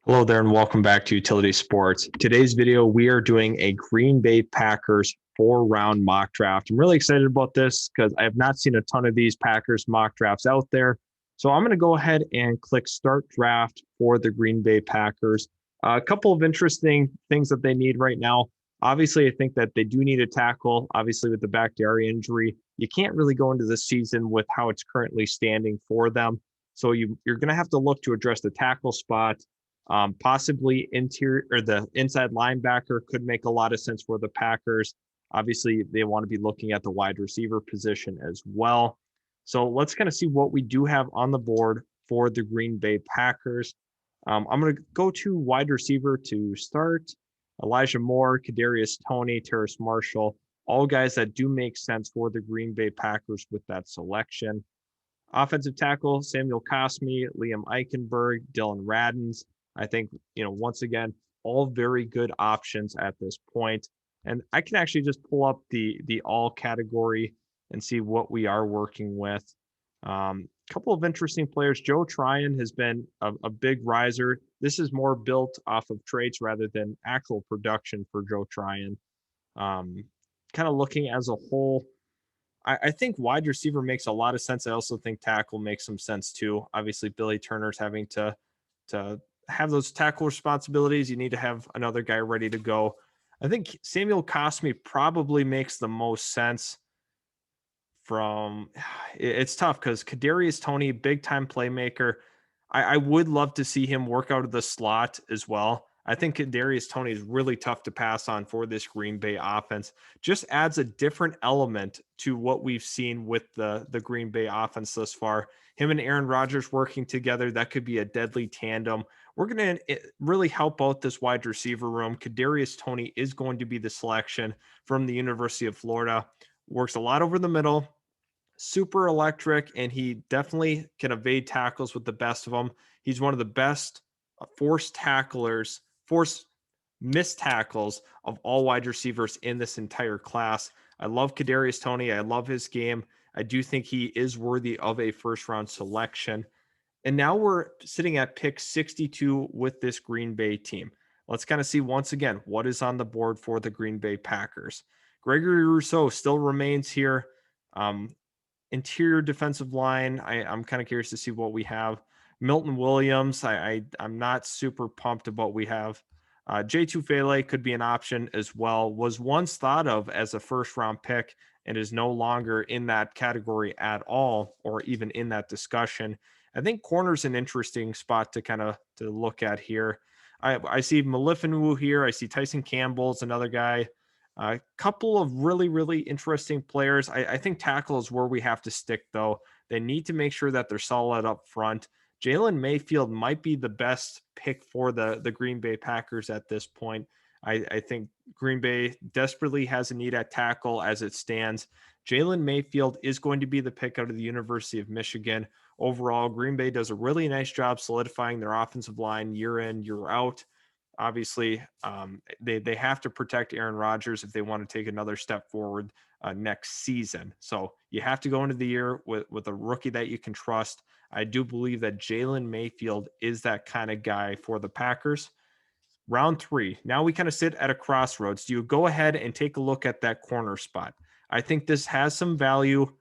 Hello there and welcome back to Utility Sports. Today's video, we are doing a Green Bay Packers 4-round mock draft. I'm really excited about this because I have not seen a ton of these Packers mock drafts out there. So I'm going to go ahead and click start draft for the Green Bay Packers. A couple of interesting things that they need right now. Obviously, I think that they do need a tackle. Obviously, with the Bakhtiari injury, you can't really go into the season with how it's currently standing for them. So you're going to have to look to address the tackle spot. Possibly interior or the inside linebacker could make a lot of sense for the Packers. Obviously, they want to be looking at the wide receiver position as well. So let's kind of see what we do have on the board for the Green Bay Packers. I'm going to go to wide receiver to start. Elijah Moore, Kadarius Toney, Terrace Marshall, all guys that do make sense for the Green Bay Packers with that selection. Offensive tackle, Samuel Cosmi, Liam Eichenberg, Dylan Radins. I think, once again, all very good options at this point. And I can actually just pull up the all category and see what we are working with. Couple of interesting players. Joe Tryon has been a big riser. This is more built off of traits rather than actual production for Joe Tryon. Kind of looking as a whole, I think wide receiver makes a lot of sense. I also think tackle makes some sense too. Obviously, Billy Turner's having to have those tackle responsibilities. You need to have another guy ready to go. I think Samuel Cosmi probably makes the most sense. It's tough because Kadarius Toney, big time playmaker. I would love to see him work out of the slot as well. I think Kadarius Toney is really tough to pass on for this Green Bay offense. Just adds a different element to what we've seen with the Green Bay offense thus far. Him and Aaron Rodgers working together, that could be a deadly tandem. We're going to really help out this wide receiver room. Kadarius Toney is going to be the selection from the University of Florida. Works a lot over the middle, super electric, and he definitely can evade tackles with the best of them. He's one of the best forced missed tackles of all wide receivers in this entire class. I love Kadarius Toney. I love his game. I do think he is worthy of a first round selection. And now we're sitting at pick 62 with this Green Bay team. Let's kind of see once again what is on the board for the Green Bay Packers. Gregory Rousseau still remains here. Interior defensive line, I'm kind of curious to see what we have. Milton Williams, I'm not super pumped about what we have. J2 Fele could be an option as well. Was once thought of as a first round pick and is no longer in that category at all, or even in that discussion. I think corner's an interesting spot to look at here. I see Malifonwu here. I see Tyson Campbell's another guy. A couple of really, really interesting players. I think tackle is where we have to stick, though. They need to make sure that they're solid up front. Jalen Mayfield might be the best pick for the Green Bay Packers at this point. I think Green Bay desperately has a need at tackle as it stands. Jalen Mayfield is going to be the pick out of the University of Michigan. Overall, Green Bay does a really nice job solidifying their offensive line year in, year out. Obviously, they have to protect Aaron Rodgers if they want to take another step forward next season. So you have to go into the year with a rookie that you can trust. I do believe that Jalen Mayfield is that kind of guy for the Packers. Round 3. Now we kind of sit at a crossroads. Do you go ahead and take a look at that corner spot? I think this has some value.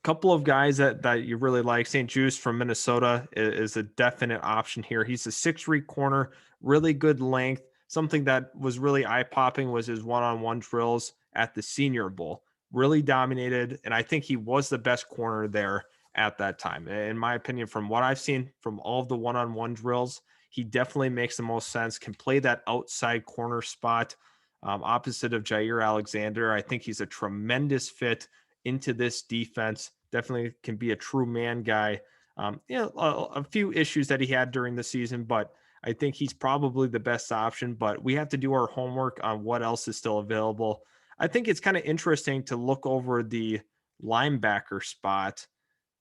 Couple of guys that you really like. St. Juice from Minnesota is a definite option here. He's a 6'3" corner, really good length. Something that was really eye-popping was his one-on-one drills at the Senior Bowl. Really dominated, and I think he was the best corner there at that time. In my opinion, from what I've seen from all of the one-on-one drills, he definitely makes the most sense, can play that outside corner spot opposite of Jair Alexander. I think he's a tremendous fit into this defense. Definitely can be a true man guy. A few issues that he had during the season, but I think he's probably the best option. But we have to do our homework on what else is still available. I think it's kind of interesting to look over the linebacker spot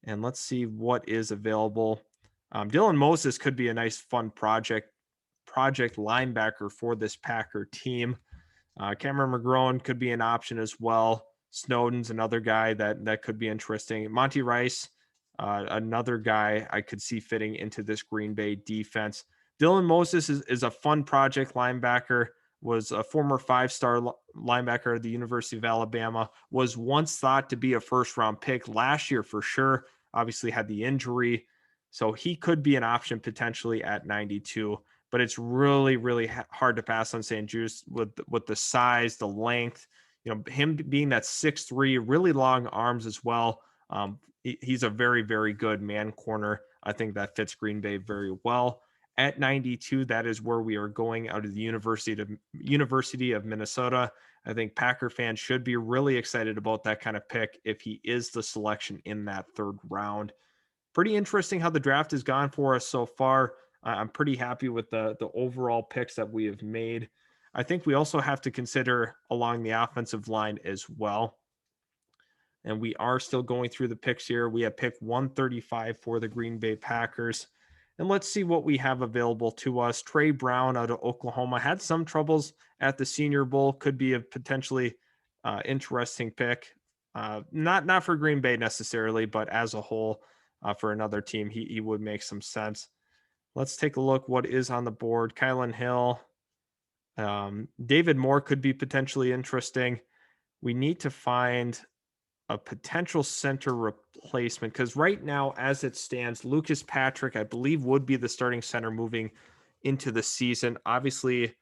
and let's see what is available. Dylan Moses could be a nice, fun project linebacker for this Packer team. Cameron McGrone could be an option as well. Snowden's another guy that could be interesting. Monty Rice, Another guy I could see fitting into this Green Bay defense. Dylan Moses is a fun project linebacker, was a former five-star linebacker at the University of Alabama, was once thought to be a first-round pick last year for sure, obviously had the injury. So he could be an option potentially at 92, but it's really, really hard to pass on St. Jude's with the size, the length, him being that 6'3", really long arms as well. He's a very, very good man corner. I think that fits Green Bay very well. At 92, that is where we are going out of the University of Minnesota. I think Packer fans should be really excited about that kind of pick if he is the selection in that third round. Pretty interesting how the draft has gone for us so far. I'm pretty happy with the overall picks that we have made. I think we also have to consider along the offensive line as well. And we are still going through the picks here. We have pick 135 for the Green Bay Packers. And let's see what we have available to us. Trey Brown out of Oklahoma had some troubles at the Senior Bowl. Could be a potentially interesting pick. Not for Green Bay necessarily, but as a whole, for another team, he would make some sense. Let's take a look what is on the board. Kylan Hill. David Moore could be potentially interesting. We need to find a potential center replacement because right now, as it stands, Lucas Patrick, I believe, would be the starting center moving into the season. Obviously,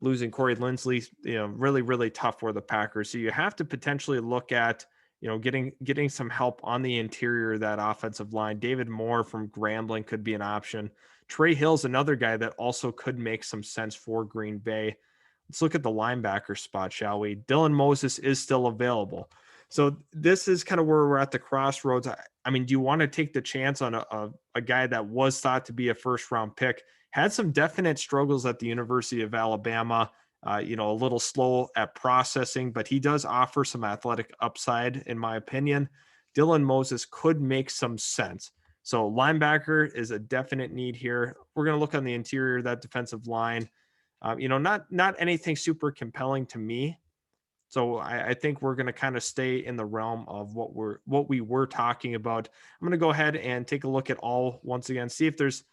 losing Corey Linsley, really, really tough for the Packers. So you have to potentially look at, getting some help on the interior of that offensive line. David Moore from Grambling could be an option. Trey Hill's another guy that also could make some sense for Green Bay. Let's look at the linebacker spot, shall we? Dylan Moses is still available. So this is kind of where we're at the crossroads. I mean, do you want to take the chance on a guy that was thought to be a first-round pick, had some definite struggles at the University of Alabama, a little slow at processing, but he does offer some athletic upside, in my opinion. Dylan Moses could make some sense. So linebacker is a definite need here. We're going to look on the interior of that defensive line. Not anything super compelling to me. So I think we're going to kind of stay in the realm of what we were talking about. I'm going to go ahead and take a look at all once again, see if there's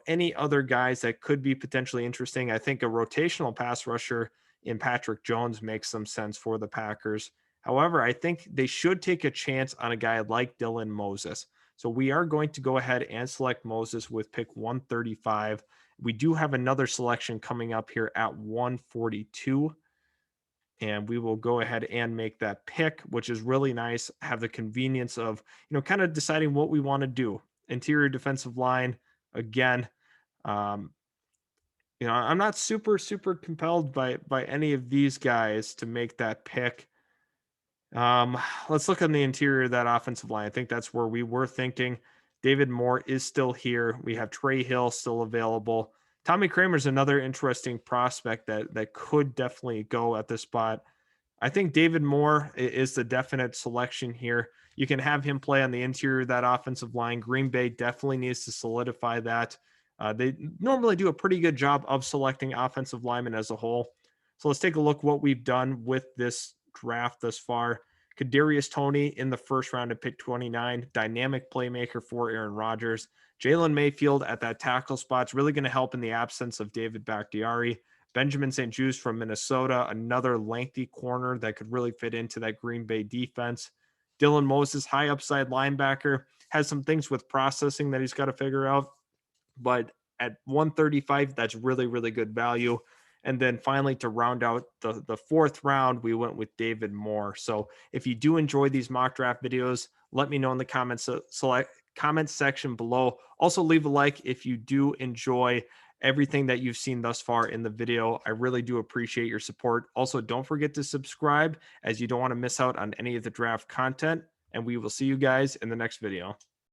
any other guys that could be potentially interesting. I think a rotational pass rusher in Patrick Jones makes some sense for the Packers. However, I think they should take a chance on a guy like Dylan Moses. So we are going to go ahead and select Moses with pick 135. We do have another selection coming up here at 142. And we will go ahead and make that pick, which is really nice. Have the convenience of, kind of deciding what we want to do. Interior defensive line, again, I'm not super, super compelled by any of these guys to make that pick. Let's look on the interior of that offensive line. I think that's where we were thinking. David Moore is still here. We have Trey Hill still available. Tommy Kramer's another interesting prospect that could definitely go at this spot. I think David Moore is the definite selection here. You can have him play on the interior of that offensive line. Green Bay definitely needs to solidify that. They normally do a pretty good job of selecting offensive linemen as a whole. So let's take a look what we've done with this draft thus far. Kadarius Toney in the first round at pick 29, dynamic playmaker for Aaron Rodgers. Jalen Mayfield at that tackle spot is really going to help in the absence of David Bakhtiari. Benjamin St-Juste from Minnesota, another lengthy corner that could really fit into that Green Bay defense. Dylan Moses, high upside linebacker, has some things with processing that he's got to figure out. But at 135, that's really, really good value. And then finally, to round out the fourth round, we went with David Moore. So if you do enjoy these mock draft videos, let me know in the comment section below. Also, leave a like if you do enjoy everything that you've seen thus far in the video. I really do appreciate your support. Also, don't forget to subscribe as you don't want to miss out on any of the draft content. And we will see you guys in the next video.